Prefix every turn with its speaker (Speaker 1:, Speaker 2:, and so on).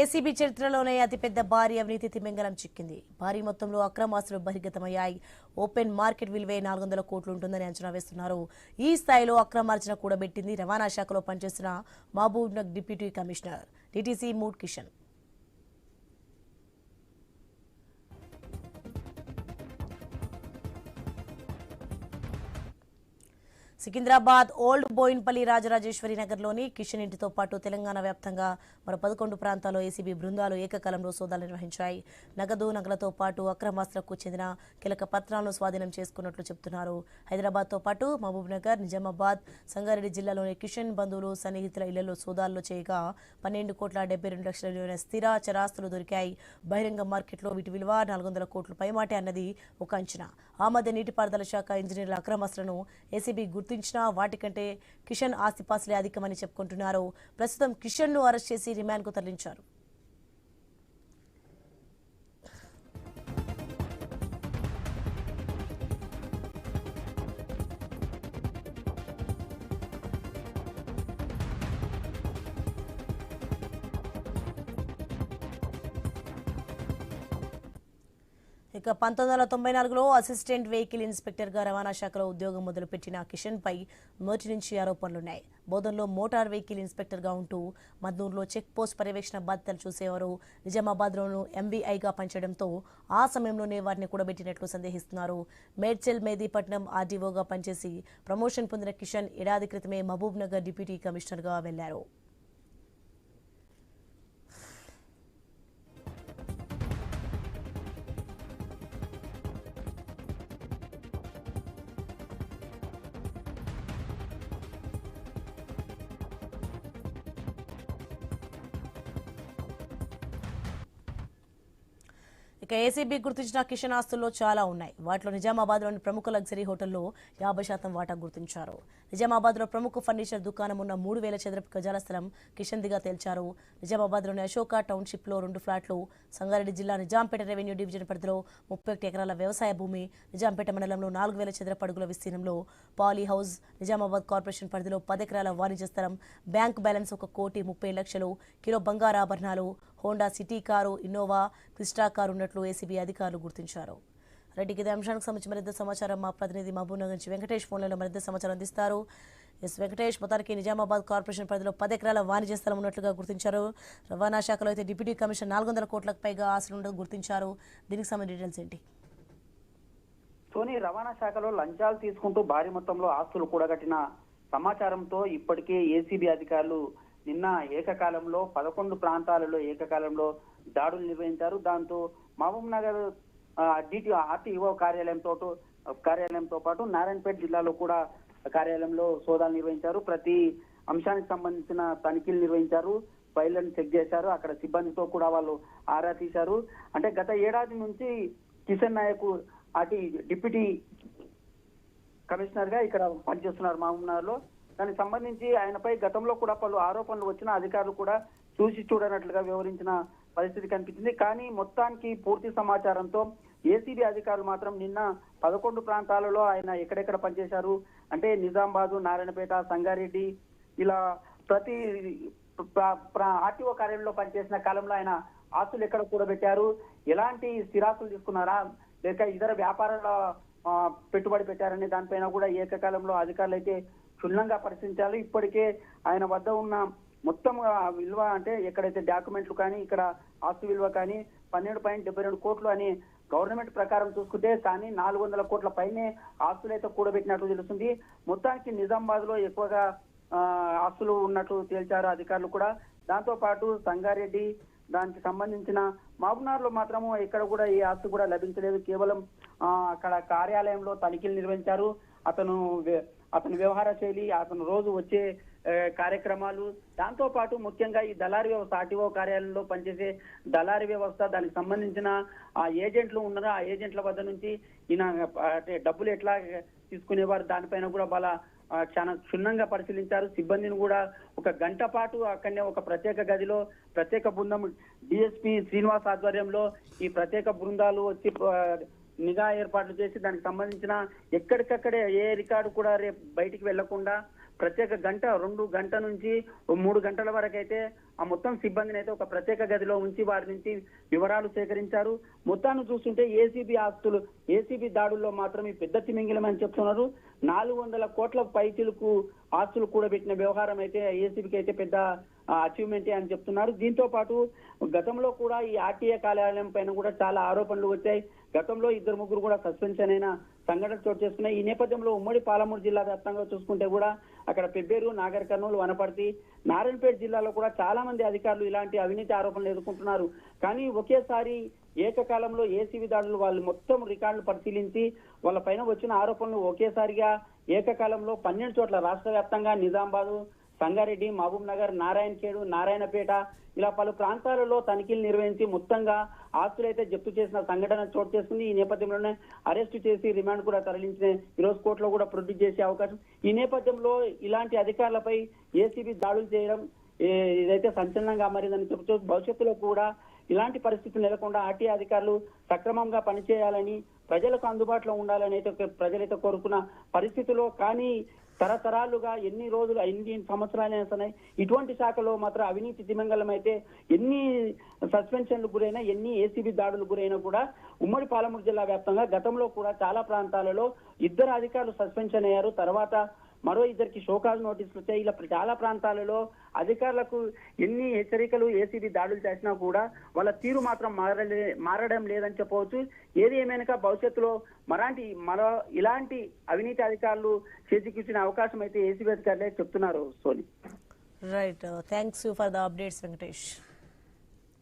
Speaker 1: ACB చరిత్రలోనే అతిపెద్ద భారీ అవినీతి తిమింగలం చిక్కింది. భారీ మొత్తంలో అక్రమాస్తులు బహిర్గతమయ్యాయి. ఓపెన్ మార్కెట్ విలువే 400 కోట్లు ఉంటుందని అంచనా వేస్తున్నారు. ఈ స్థాయిలో అక్రమార్జన కూడబెట్టింది రవాణా శాఖలో పనిచేస్తున్న Mahabubnagar deputy commissioner DTC Mood Kishan. Secunderabad old Bowenpally Rajarajeshwari నగర్లోని కిషన్ ఇంటితో పాటు తెలంగాణ వ్యాప్తంగా మరో 11 ప్రాంతాల్లో ఏసీబీ బృందాలు ఏకకాలంలో సోదాలు నిర్వహించాయి. నగదు నగలతో పాటు అక్రమాస్త్రకు చెందిన కీలక పత్రాలను స్వాధీనం చేసుకున్నట్లు చెబుతున్నారు. హైదరాబాద్తో పాటు మహబూబ్నగర్, నిజామాబాద్, సంగారెడ్డి జిల్లాలోని కిషన్ బంధువులు, సన్నిహితుల ఇళ్లలో సోదాల్లో చేయగా 12,72 లక్షల స్థిర చరాస్తులు దొరికాయి. బహిరంగ మార్కెట్లో వీటి విలువ 400 కోట్ల పైమాటే అన్నది ఒక అంచనా. ఆ మధ్య నీటిపారుదల శాఖ ఇంజనీర్ల అక్రమాస్త్రను ఏసీబీ గుర్తించినా వాటికంటే కిషన్ ఆస్తిపాస్తులే అధికమని చెప్పుకుంటున్నారు. ప్రస్తుతం కిషన్ ను అరెస్ట్ చేసి రిమాండ్ కు తరలించారు. ఇక 1994లో అసిస్టెంట్ వెహికల్ ఇన్స్పెక్టర్ గా రవాణా శాఖలో ఉద్యోగం మొదలుపెట్టిన కిషన్ పై మొదటి నుంచి ఆరోపణలున్నాయి. బోధన్లో మోటార్ వెహికల్ ఇన్స్పెక్టర్ గా ఉంటూ మద్నూరులో చెక్ పోస్ట్ పర్యవేక్షణ బాధ్యతలు చూసేవారు. నిజామాబాద్లోనూ ఎంవీఐగా పనిచేయడంతో ఆ సమయంలోనే వారిని కూడబెట్టినట్లు సందేహిస్తున్నారు. మేడ్చల్ మెహదీపట్నం ఆర్డీఓగా పనిచేసి ప్రమోషన్ పొందిన కిషన్ ఏడాది క్రితమే మహబూబ్ నగర్ డిప్యూటీ కమిషనర్ గా వెళ్లారు. ఇక ఏసీబీ గుర్తించిన కిషన్ ఆస్తుల్లో చాలా ఉన్నాయి. వాటిలో నిజామాబాద్లోని ప్రముఖ లగ్జరీ హోటల్లో 50% వాటా గుర్తించారు. నిజామాబాద్లో ప్రముఖ ఫర్నిచర్ దుకాణం ఉన్న 3,000 చదరపు గజాల స్థలం కిషన్దిగా తేల్చారు. నిజామాబాద్లోని అశోక టౌన్షిప్లో 2 ఫ్లాట్లు, సంగారెడ్డి జిల్లా నిజాంపేట రెవెన్యూ డివిజన్ పరిధిలో 31 ఎకరాల వ్యవసాయ భూమి, నిజాంపేట మండలంలో 4,000 చదరపు అడుగుల విస్తీర్ణంలో పాలీ హౌస్, నిజామాబాద్ కార్పొరేషన్ పరిధిలో 10 ఎకరాల వాణిజ్య స్థలం, బ్యాంక్ బ్యాలెన్స్ 1,30,00,000, కిలో బంగారు ఆభరణాలు, Honda city car, Innova Crysta car ఉన్నట్లు ఏసీబీ అధికారులు గుర్తించారు. రెడ్డికి ఇదే అంశానికి సంబంధించి మరింత సమాచారం మా ప్రతినిధి మహబూబ్నగర్ నుంచి వెంకటేష్ ఫోన్లలో మరింత సమాచారం అందిస్తారు. ఎస్ వెంకటేష్, మొత్తానికి నిజామాబాద్ కార్పొరేషన్ పరిధిలో 10 ఎకరాల వాణిజ్య స్థలం ఉన్నట్లుగా గుర్తించారు. రవాణా శాఖలో అయితే డిప్యూటీ కమిషనర్ 400 కోట్లకు పైగా ఆస్తులు గుర్తించారు. దీనికి సంబంధించిన డీటెయిల్స్ ఏంటి?
Speaker 2: సోని, రవాణా శాఖలో లంచాలు తీసుకుంటూ భారీ మొత్తంలో ఆస్తులు కూడగట్టిన సమాచారంతో ఇప్పటికే ఏసీబీ అధికారులు నిన్న ఏకకాలంలో 11 ప్రాంతాలలో ఏకకాలంలో దాడులు నిర్వహించారు. దాంతో మహబూబ్ నగర్ ఆర్టీఓ కార్యాలయంతో పాటు నారాయణపేట జిల్లాలో కూడా కార్యాలయంలో సోదాలు నిర్వహించారు. ప్రతి అంశానికి సంబంధించిన తనిఖీలు నిర్వహించారు. ఫైళ్లను చెక్ చేశారు. అక్కడ సిబ్బందితో కూడా వాళ్ళు ఆరా తీశారు. అంటే గత ఏడాది నుంచి కిషన్ నాయక్ డిప్యూటీ కమిషనర్ గా ఇక్కడ పనిచేస్తున్నారు మహబూబ్ నగర్ లో. దానికి సంబంధించి ఆయనపై గతంలో కూడా పలు ఆరోపణలు వచ్చిన అధికారులు కూడా చూసి చూడనట్లుగా వివరించిన పరిస్థితి కనిపించింది. కానీ మొత్తానికి పూర్తి సమాచారంతో ఏసీబీ అధికారులు మాత్రం నిన్న 11 ప్రాంతాలలో ఆయన ఎక్కడెక్కడ పనిచేశారు అంటే నిజామాబాద్, నారాయణపేట, సంగారెడ్డి ఇలా ప్రతి ఆర్టీఓ కార్యాలయంలో పనిచేసిన కాలంలో ఆయన ఆస్తులు ఎక్కడ కూడబెట్టారు, ఎలాంటి స్థిరాస్తులు తీసుకున్నారా లేక ఇతర వ్యాపారాల పెట్టుబడి పెట్టారనే దానిపైన కూడా ఏకకాలంలో అధికారులు అయితే క్షుణ్ణంగా పరిశీలించాలి. ఇప్పటికే ఆయన వద్ద ఉన్న మొత్తం విలువ అంటే ఎక్కడైతే డాక్యుమెంట్లు కానీ ఇక్కడ ఆస్తి విలువ కానీ 12.72 కోట్లు అని గవర్నమెంట్ ప్రకారం చూసుకుంటే కానీ 400 కోట్ల పైనే ఆస్తులు అయితే కూడబెట్టినట్లు తెలుస్తుంది. మొత్తానికి నిజామాబాద్ లో ఎక్కువగా ఆస్తులు ఉన్నట్లు తేల్చారు అధికారులు కూడా. దాంతో పాటు సంగారెడ్డి దానికి సంబంధించిన మహబూబ్నగర్ లో మాత్రము ఎక్కడ కూడా ఈ ఆస్తి కూడా లభించలేదు. కేవలం అక్కడ కార్యాలయంలో తనిఖీలు నిర్వహించారు. అతని వ్యవహార శైలి, అతను రోజు వచ్చే కార్యక్రమాలు, దాంతో పాటు ముఖ్యంగా ఈ దళారీ వ్యవస్థ ఆర్టీఓ కార్యాలయంలో పనిచేసే దళారీ వ్యవస్థ, దానికి సంబంధించిన ఆ ఏజెంట్లు ఉన్నారో ఆ ఏజెంట్ల వద్ద నుంచి ఈయన డబ్బులు ఎట్లా తీసుకునేవారు దానిపైన కూడా చాలా క్షుణ్ణంగా పరిశీలించారు. సిబ్బందిని కూడా 1 గంట పాటు అక్కడనే ఒక ప్రత్యేక గదిలో ప్రత్యేక బృందం డిఎస్పీ శ్రీనివాస్ ఆధ్వర్యంలో ఈ ప్రత్యేక బృందాలు వచ్చి నిఘా ఏర్పాట్లు చేసి దానికి సంబంధించిన ఎక్కడికక్కడే ఏ రికార్డు కూడా రేపు బయటికి వెళ్లకుండా ప్రత్యేక గంట 2 గంట నుంచి 3 గంటల వరకు అయితే ఆ మొత్తం సిబ్బందిని అయితే ఒక ప్రత్యేక గదిలో ఉంచి వారి నుంచి వివరాలు సేకరించారు. మొత్తాన్ని చూస్తుంటే ఏసీబీ దాడుల్లో మాత్రం ఈ పెద్ద తిమింగిలమని చెప్తున్నారు. 400 కోట్ల పైచిలకు ఆస్తులు కూడబెట్టిన వ్యవహారం అయితే ఏసీబీకి అయితే పెద్ద అచీవ్మెంట్ అని చెప్తున్నారు. దీంతో పాటు గతంలో కూడా ఈ ఆర్టీఏ కార్యాలయం పైన కూడా చాలా ఆరోపణలు వచ్చాయి. గతంలో 2-3 కూడా సస్పెన్షన్ అయిన సంఘటనలు చోటు చేసుకున్నాయి. ఈ నేపథ్యంలో ఉమ్మడి పాలమూరు జిల్లా వ్యాప్తంగా చూసుకుంటే కూడా అక్కడ పెబ్బేరు, నాగర్ కర్నూలు, వనపర్తి, నారాయణపేట జిల్లాలో కూడా చాలా మంది అధికారులు ఇలాంటి అవినీతి ఆరోపణలు ఎదుర్కొంటున్నారు. కానీ ఒకేసారి ఏకకాలంలో ఏసీబీ దాడులు వాళ్ళు మొత్తం రికార్డులు పరిశీలించి వాళ్ళ పైన వచ్చిన ఆరోపణలు ఒకేసారిగా ఏకకాలంలో 12 చోట్ల రాష్ట్ర వ్యాప్తంగా నిజామాబాద్, సంగారెడ్డి, మహబూబ్ నగర్, నారాయణఖేడ్, నారాయణపేట ఇలా పలు ప్రాంతాలలో తనిఖీలు నిర్వహించి మొత్తంగా ఆస్తులైతే జప్తు చేసిన సంఘటన చోటు చేసుకుంది. ఈ నేపథ్యంలోనే అరెస్టు చేసి రిమాండ్ కూడా తరలించిన ఈరోజు కోర్టులో కూడా ప్రొడ్యూస్ చేసే అవకాశం. ఈ నేపథ్యంలో ఇలాంటి అధికారులపై ఏసీబీ దాడులు చేయడం ఇదైతే సంచలనంగా మారిందని చెబుతూ భవిష్యత్తులో కూడా ఇలాంటి పరిస్థితులు నెలకొండా ఆర్టీఏ అధికారులు సక్రమంగా పనిచేయాలని, ప్రజలకు అందుబాటులో ఉండాలని అయితే ప్రజలైతే కోరుకున్న పరిస్థితుల్లో కానీ తరతరాలుగా ఎన్ని సంవత్సరాలైనా సరే ఇటువంటి శాఖలో మాత్రం అవినీతి తిమింగలం అయితే ఎన్ని సస్పెన్షన్లు గురైనా, ఎన్ని ఏసీబీ దాడులు గురైనా కూడా ఉమ్మడి పాలమూరు జిల్లా వ్యాప్తంగా గతంలో కూడా చాలా ప్రాంతాలలో 2 అధికారులు సస్పెన్షన్ అయ్యారు. తర్వాత మరో 2కి షోకాజ్ నోటీసులు వచ్చాయి. ఇలా చాలా ప్రాంతాలలో అధికారులకు ఎన్ని హెచ్చరికలు ఏసీబీ దాడులు చేసినా కూడా వాళ్ళ తీరు మాత్రం మారడం లేదని చెప్పవచ్చు. ఏది ఏమైనా భవిష్యత్తులో ఇలాంటి అవినీతి అధికారులు చేజిక్కించిన అవకాశం అయితే ఏసీబీ అధికారులే చెప్తున్నారు. సోని
Speaker 1: right, thanks for the updates Venkatesh.